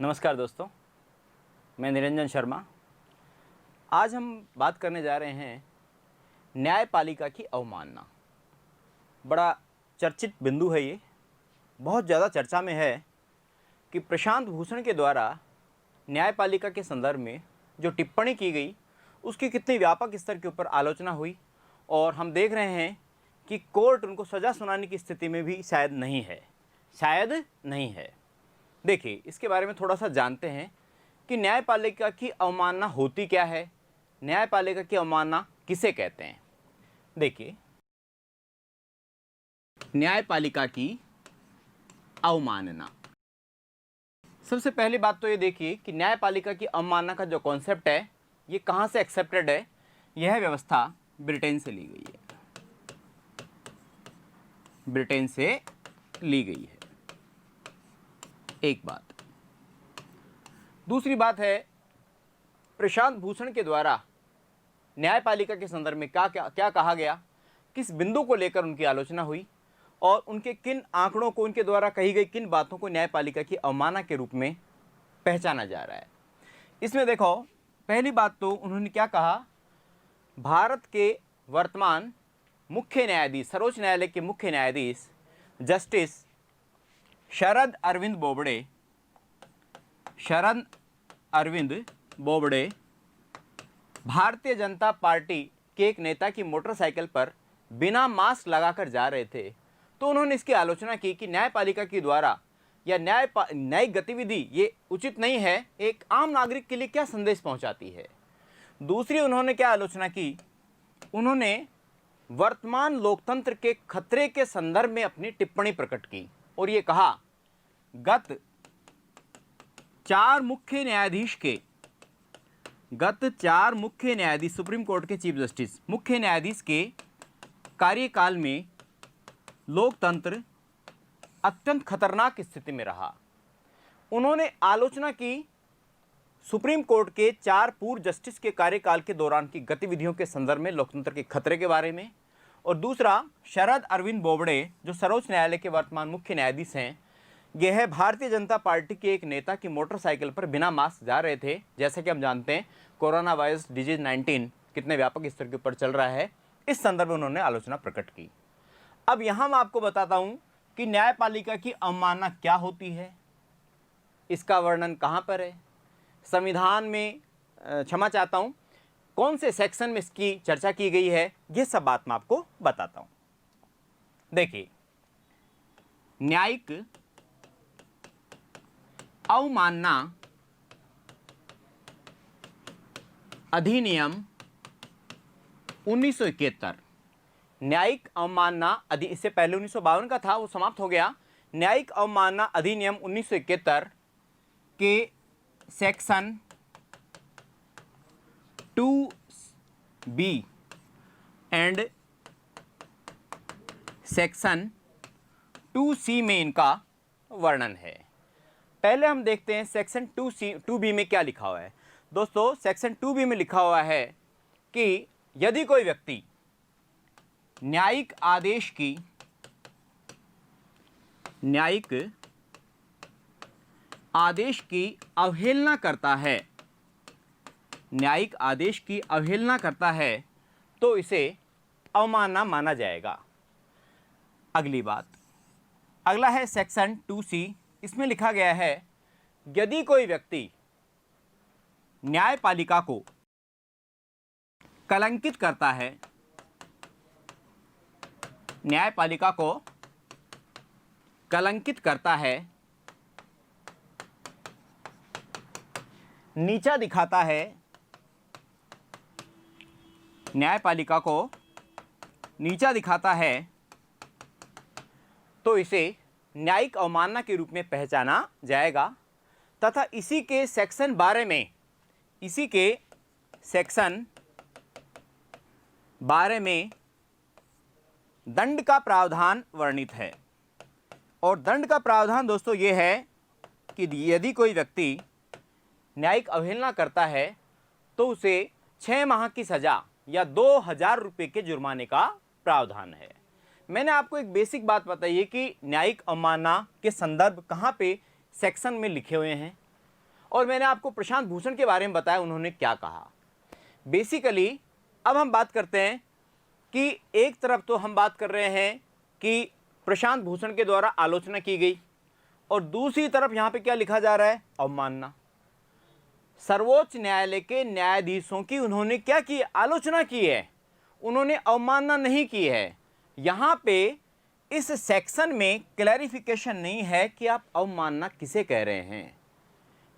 नमस्कार दोस्तों, मैं निरंजन शर्मा। आज हम बात करने जा रहे हैं न्यायपालिका की अवमानना। बड़ा चर्चित बिंदु है ये, बहुत ज़्यादा चर्चा में है कि प्रशांत भूषण के द्वारा न्यायपालिका के संदर्भ में जो टिप्पणी की गई उसकी कितनी व्यापक स्तर के ऊपर आलोचना हुई और हम देख रहे हैं कि कोर्ट उनको सज़ा सुनाने की स्थिति में भी शायद नहीं है। देखिए, इसके बारे में थोड़ा सा जानते हैं कि न्यायपालिका की अवमानना होती क्या है, न्यायपालिका की अवमानना किसे कहते हैं। देखिए, न्यायपालिका की अवमानना, सबसे पहली बात तो ये देखिए कि न्यायपालिका की अवमानना का जो कॉन्सेप्ट है ये कहाँ से एक्सेप्टेड है। यह व्यवस्था ब्रिटेन से ली गई है, ब्रिटेन से ली गई है, एक बात। दूसरी बात है, प्रशांत भूषण के द्वारा न्यायपालिका के संदर्भ में क्या कहा गया, किस बिंदु को लेकर उनकी आलोचना हुई और उनके किन आंकड़ों को, उनके द्वारा कही गई किन बातों को न्यायपालिका की अवमानना के रूप में पहचाना जा रहा है। इसमें देखो, पहली बात तो उन्होंने क्या कहा, भारत के वर्तमान मुख्य न्यायाधीश, सर्वोच्च न्यायालय के मुख्य न्यायाधीश जस्टिस शरद अरविंद बोबड़े भारतीय जनता पार्टी के एक नेता की मोटरसाइकिल पर बिना मास्क लगाकर जा रहे थे। तो उन्होंने इसकी आलोचना की कि न्यायपालिका के द्वारा या न्यायिक गतिविधि ये उचित नहीं है, एक आम नागरिक के लिए क्या संदेश पहुंचाती है। दूसरी उन्होंने क्या आलोचना की, उन्होंने वर्तमान लोकतंत्र के खतरे के संदर्भ में अपनी टिप्पणी प्रकट की और ये कहा, गत चार मुख्य न्यायाधीश सुप्रीम कोर्ट के चीफ जस्टिस, मुख्य न्यायाधीश के कार्यकाल में लोकतंत्र अत्यंत खतरनाक स्थिति में रहा। उन्होंने आलोचना की सुप्रीम कोर्ट के 4 पूर्व जस्टिस के कार्यकाल के दौरान की गतिविधियों के संदर्भ में लोकतंत्र के खतरे के बारे में। और दूसरा, शरद अरविंद बोबड़े जो सर्वोच्च न्यायालय के वर्तमान मुख्य न्यायाधीश हैं, यह है भारतीय जनता पार्टी के एक नेता की मोटरसाइकिल पर बिना मास्क जा रहे थे। जैसे कि हम जानते हैं, कोरोना वायरस डिजीज 19 कितने व्यापक स्तर के ऊपर चल रहा है, इस संदर्भ में उन्होंने आलोचना प्रकट की। अब यहाँ मैं आपको बताता हूँ कि न्यायपालिका की अवमानना क्या होती है, इसका वर्णन कहाँ पर है, संविधान में, क्षमा चाहता हूँ, कौन से सेक्शन में इसकी चर्चा की गई है, ये सब बात मैं आपको बताता हूँ। देखिए, न्यायिक अवमानना अधिनियम 1971, न्यायिक अवमानना इससे पहले 1952 का था, वो समाप्त हो गया। न्यायिक अवमानना अधिनियम 1971 के section 2B and section 2C में इनका वर्णन है। पहले हम देखते हैं सेक्शन 2B में क्या लिखा हुआ है। दोस्तों, सेक्शन 2B में लिखा हुआ है कि यदि कोई व्यक्ति न्यायिक आदेश की अवहेलना करता है, न्यायिक आदेश की अवहेलना करता है तो इसे अवमानना माना जाएगा। अगली बात, अगला है सेक्शन 2C। इसमें लिखा गया है, यदि कोई व्यक्ति न्यायपालिका को कलंकित करता है, न्यायपालिका को कलंकित करता है, नीचा दिखाता है, न्यायपालिका को नीचा दिखाता है, तो इसे न्यायिक अवमानना के रूप में पहचाना जाएगा तथा इसी के सेक्शन 12 में दंड का प्रावधान वर्णित है। और दंड का प्रावधान दोस्तों ये है कि यदि कोई व्यक्ति न्यायिक अवहेलना करता है तो उसे 6 माह की सजा या 2000 रुपये के जुर्माने का प्रावधान है। मैंने आपको एक बेसिक बात बताई है कि न्यायिक अवमानना के संदर्भ कहाँ पे सेक्शन में लिखे हुए हैं। और मैंने आपको प्रशांत भूषण के बारे में बताया उन्होंने क्या कहा। बेसिकली अब हम बात करते हैं कि एक तरफ तो हम बात कर रहे हैं कि प्रशांत भूषण के द्वारा आलोचना की गई और दूसरी तरफ यहाँ पे क्या लिखा जा रहा है, अवमानना। सर्वोच्च न्यायालय के न्यायाधीशों की उन्होंने क्या की, आलोचना की है, उन्होंने अवमानना नहीं की है। यहाँ पे इस सेक्शन में क्लैरिफिकेशन नहीं है कि आप अवमानना किसे कह रहे हैं।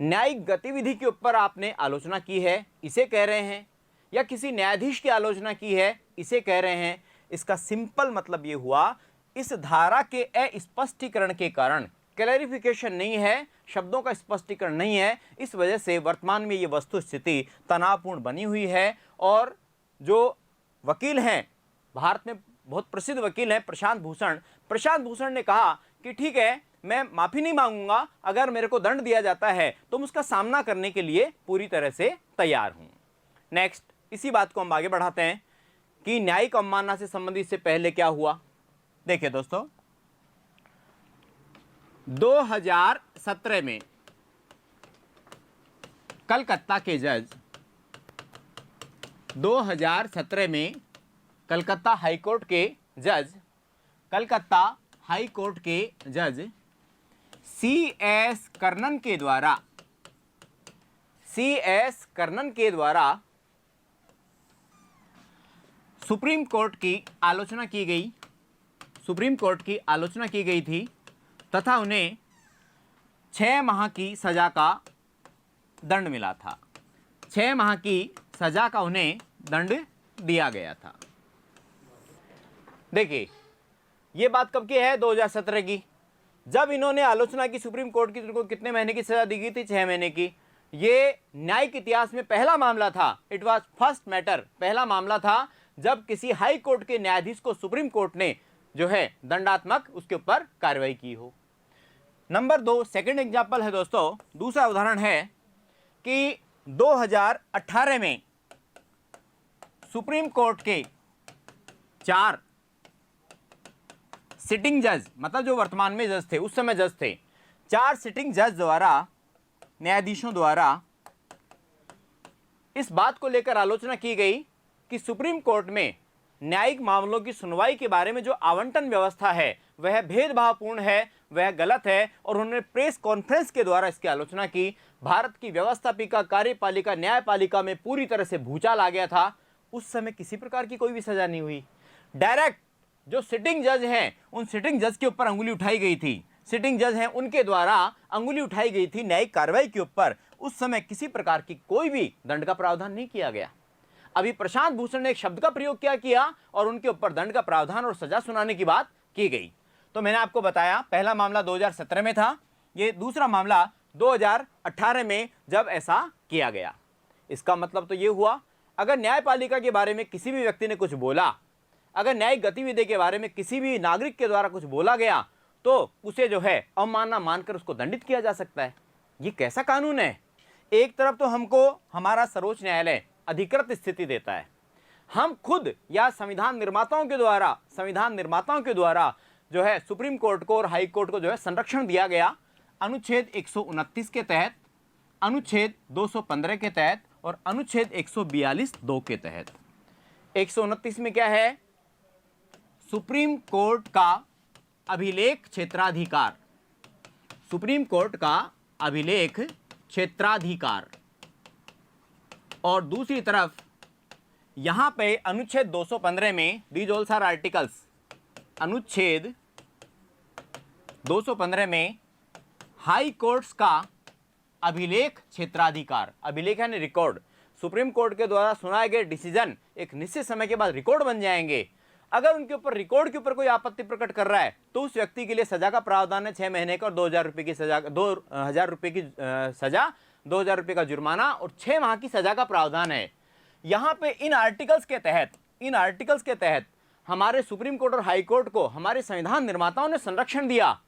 न्यायिक गतिविधि के ऊपर आपने आलोचना की है, इसे कह रहे हैं, या किसी न्यायाधीश की आलोचना की है, इसे कह रहे हैं। इसका सिंपल मतलब ये हुआ, इस धारा के अस्पष्टीकरण के कारण, क्लैरिफिकेशन नहीं है, शब्दों का स्पष्टीकरण नहीं है, इस वजह से वर्तमान में ये वस्तु स्थिति तनावपूर्ण बनी हुई है। और जो वकील हैं, भारत में बहुत प्रसिद्ध वकील हैं प्रशांत भूषण ने कहा कि ठीक है, मैं माफ़ी नहीं मांगूंगा, अगर मेरे को दंड दिया जाता है तो मैं उसका सामना करने के लिए पूरी तरह से तैयार हूं। नेक्स्ट, इसी बात को हम आगे बढ़ाते हैं कि न्यायिक अवमानना से संबंधित से पहले क्या हुआ। देखिए दोस्तों, 2017 में कलकत्ता के जज 2017 में कलकत्ता हाईकोर्ट के जज C.S. कर्णन के द्वारा सुप्रीम कोर्ट की आलोचना की गई थी तथा उन्हें 6 माह की सजा का दंड मिला था। 6 माह की सजा का उन्हें दंड दिया गया था। देखिए, ये बात कब की है, 2017 की, जब इन्होंने आलोचना की सुप्रीम कोर्ट की। इनको कितने महीने की सजा दी गई थी, 6 महीने की। ये न्यायिक इतिहास में पहला मामला था, इट वाज फर्स्ट मैटर, पहला मामला था जब किसी हाई कोर्ट के न्यायाधीश को सुप्रीम कोर्ट ने जो है दंडात्मक उसके ऊपर कार्रवाई की हो। नंबर 2, सेकंड एग्जाम्पल है दोस्तों, दूसरा उदाहरण है कि 2018 में सुप्रीम कोर्ट के 4 सिटिंग जज, मतलब जो वर्तमान में जज थे, उस समय जज थे, 4 सिटिंग जज द्वारा, न्यायाधीशों द्वारा इस बात को लेकर आलोचना की गई कि सुप्रीम कोर्ट में न्यायिक मामलों की सुनवाई के बारे में जो आवंटन व्यवस्था है वह भेदभावपूर्ण है, वह गलत है। और उन्होंने प्रेस कॉन्फ्रेंस के द्वारा इसकी आलोचना की। भारत की व्यवस्थापिका, कार्यपालिका, न्यायपालिका में पूरी तरह से भूचाल आ गया था। उस समय किसी प्रकार की कोई भी सजा नहीं हुई। डायरेक्ट जो सिटिंग जज हैं, उन सिटिंग जज के ऊपर अंगुली उठाई गई थी। सिटिंग जज हैं, उनके द्वारा अंगुली उठाई गई थी न्यायिक कार्रवाई के ऊपर। उस समय किसी प्रकार की कोई भी दंड का प्रावधान नहीं किया गया। अभी प्रशांत भूषण ने एक शब्द का प्रयोग क्या किया और उनके ऊपर दंड का प्रावधान और सजा सुनाने की बात की गई। तो मैंने आपको बताया, पहला मामला 2017 में था, ये दूसरा मामला 2018 में जब ऐसा किया गया। इसका मतलब तो ये हुआ, अगर न्यायपालिका के बारे में किसी भी व्यक्ति ने कुछ बोला, अगर न्यायिक गतिविधि के बारे में किसी भी नागरिक के द्वारा कुछ बोला गया, तो उसे जो है अवमानना मानकर उसको दंडित किया जा सकता है। ये कैसा कानून है? एक तरफ तो हमको हमारा सर्वोच्च न्यायालय अधिकृत स्थिति देता है, हम खुद या संविधान निर्माताओं के द्वारा जो है सुप्रीम कोर्ट को और हाई कोर्ट को जो है संरक्षण दिया गया अनुच्छेद 129 के तहत, अनुच्छेद 215 के तहत और अनुच्छेद 142(2) के तहत। 129 में क्या है? सुप्रीम कोर्ट का अभिलेख क्षेत्राधिकार, सुप्रीम कोर्ट का अभिलेख क्षेत्राधिकार। और दूसरी तरफ यहां पे अनुच्छेद 215 में, दीज ऑल आर आर्टिकल्स, अनुच्छेद 215 में हाई कोर्ट्स का अभिलेख क्षेत्राधिकार। अभिलेख यानी रिकॉर्ड, सुप्रीम कोर्ट के द्वारा सुनाए गए डिसीजन एक निश्चित समय के बाद रिकॉर्ड बन जाएंगे। अगर उनके ऊपर रिकॉर्ड के ऊपर कोई आपत्ति प्रकट कर रहा है तो उस व्यक्ति के लिए सजा का प्रावधान है 6 महीने का और 2000 रुपये की सजा, 2000 रुपये की सजा, 2000 रुपये का जुर्माना और 6 माह की सजा का प्रावधान है। यहाँ पे इन आर्टिकल्स के तहत हमारे सुप्रीम कोर्ट और हाई कोर्ट को हमारे संविधान निर्माताओं ने संरक्षण दिया।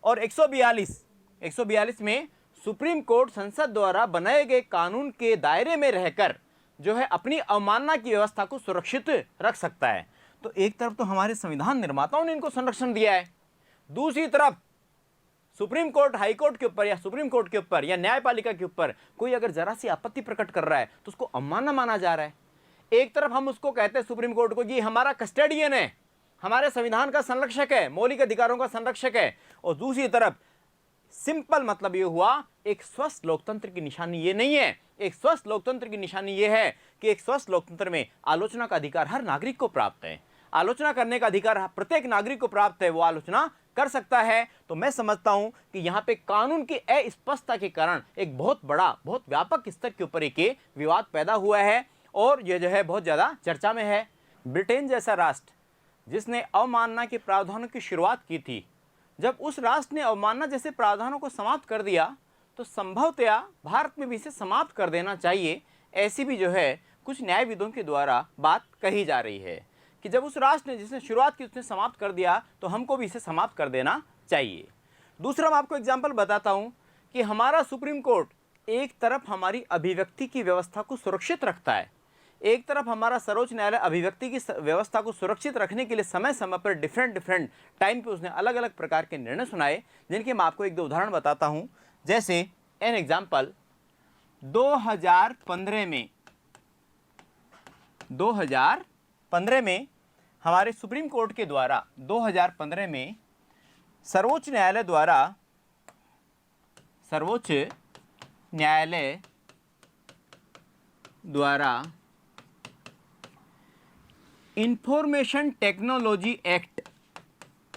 और 142 में सुप्रीम कोर्ट संसद द्वारा बनाए गए कानून के दायरे में रहकर जो है अपनी अवमानना की व्यवस्था को सुरक्षित रख सकता है। तो एक तरफ तो हमारे संविधान निर्माताओं ने इनको संरक्षण दिया है, दूसरी तरफ सुप्रीम कोर्ट, हाई कोर्ट के ऊपर या सुप्रीम कोर्ट के ऊपर या न्यायपालिका के ऊपर कोई अगर जरा सी आपत्ति प्रकट कर रहा है तो उसको अवमानना माना जा रहा है। एक तरफ हम उसको कहते हैं सुप्रीम कोर्ट को कि हमारा कस्टोडियन है, हमारे संविधान का संरक्षक है, मौलिक अधिकारों का संरक्षक है, और दूसरी तरफ सिंपल मतलब ये हुआ एक स्वस्थ लोकतंत्र की निशानी ये नहीं है। एक स्वस्थ लोकतंत्र की निशानी ये है कि एक स्वस्थ लोकतंत्र में आलोचना का अधिकार हर नागरिक को प्राप्त है, आलोचना करने का अधिकार प्रत्येक नागरिक को प्राप्त है, वो आलोचना कर सकता है। तो मैं समझता हूं कि यहाँ पे कानून की अस्पष्टता के कारण एक बहुत बड़ा, बहुत व्यापक स्तर के ऊपर एक विवाद पैदा हुआ है और यह जो है बहुत ज़्यादा चर्चा में है। ब्रिटेन जैसा राष्ट्र जिसने अवमानना के प्रावधानों की शुरुआत की थी, जब उस राष्ट्र ने अवमानना जैसे प्रावधानों को समाप्त कर दिया तो संभवतया भारत में भी इसे समाप्त कर देना चाहिए। ऐसी भी जो है कुछ न्यायविदों के द्वारा बात कही जा रही है कि जब उस राष्ट्र ने जिसने शुरुआत की उसने समाप्त कर दिया तो हमको भी इसे समाप्त कर देना चाहिए। दूसरा मैं आपको एग्जाम्पल बताता हूँ कि हमारा सुप्रीम कोर्ट एक तरफ हमारी अभिव्यक्ति की व्यवस्था को सुरक्षित रखता है, एक तरफ हमारा सर्वोच्च न्यायालय अभिव्यक्ति की व्यवस्था को सुरक्षित रखने के लिए समय समय पर डिफरेंट टाइम पे उसने अलग अलग प्रकार के निर्णय सुनाए, जिनके मैं आपको एक दो उदाहरण बताता हूं। जैसे एन एग्जाम्पल 2015 में हमारे सुप्रीम कोर्ट के द्वारा 2015 में सर्वोच्च न्यायालय द्वारा इंफॉर्मेशन टेक्नोलॉजी एक्ट,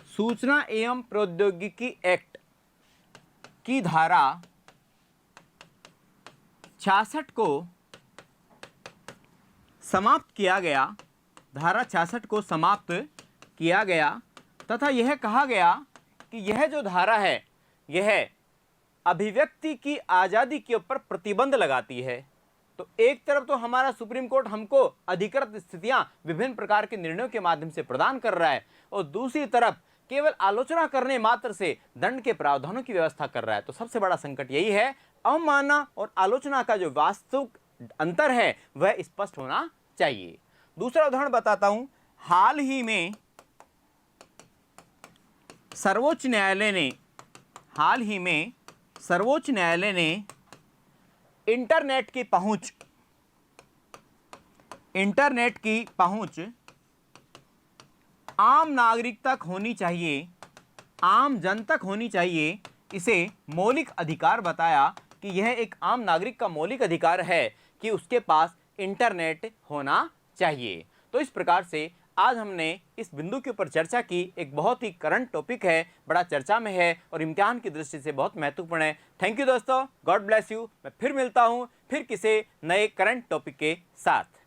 सूचना एवं प्रौद्योगिकी एक्ट की धारा 66 को समाप्त किया गया, धारा 66 को समाप्त किया गया तथा यह कहा गया कि यह जो धारा है यह अभिव्यक्ति की आज़ादी के ऊपर प्रतिबंध लगाती है। तो एक तरफ तो हमारा सुप्रीम कोर्ट हमको अधिकृत स्थितियां विभिन्न प्रकार के निर्णयों के माध्यम से प्रदान कर रहा है और दूसरी तरफ केवल आलोचना करने मात्र से दंड के प्रावधानों की व्यवस्था कर रहा है। तो सबसे बड़ा संकट यही है, अवमानना और आलोचना का जो वास्तविक अंतर है वह स्पष्ट होना चाहिए। दूसरा उदाहरण बताता हूं। हाल ही में सर्वोच्च न्यायालय ने इंटरनेट की पहुंच आम नागरिक तक होनी चाहिए, आम जन तक होनी चाहिए, इसे मौलिक अधिकार बताया कि यह एक आम नागरिक का मौलिक अधिकार है कि उसके पास इंटरनेट होना चाहिए। तो इस प्रकार से आज हमने इस बिंदु के ऊपर चर्चा की। एक बहुत ही करंट टॉपिक है, बड़ा चर्चा में है और इम्तिहान की दृष्टि से बहुत महत्वपूर्ण है। थैंक यू दोस्तों, गॉड ब्लेस यू। मैं फिर मिलता हूँ फिर किसी नए करंट टॉपिक के साथ।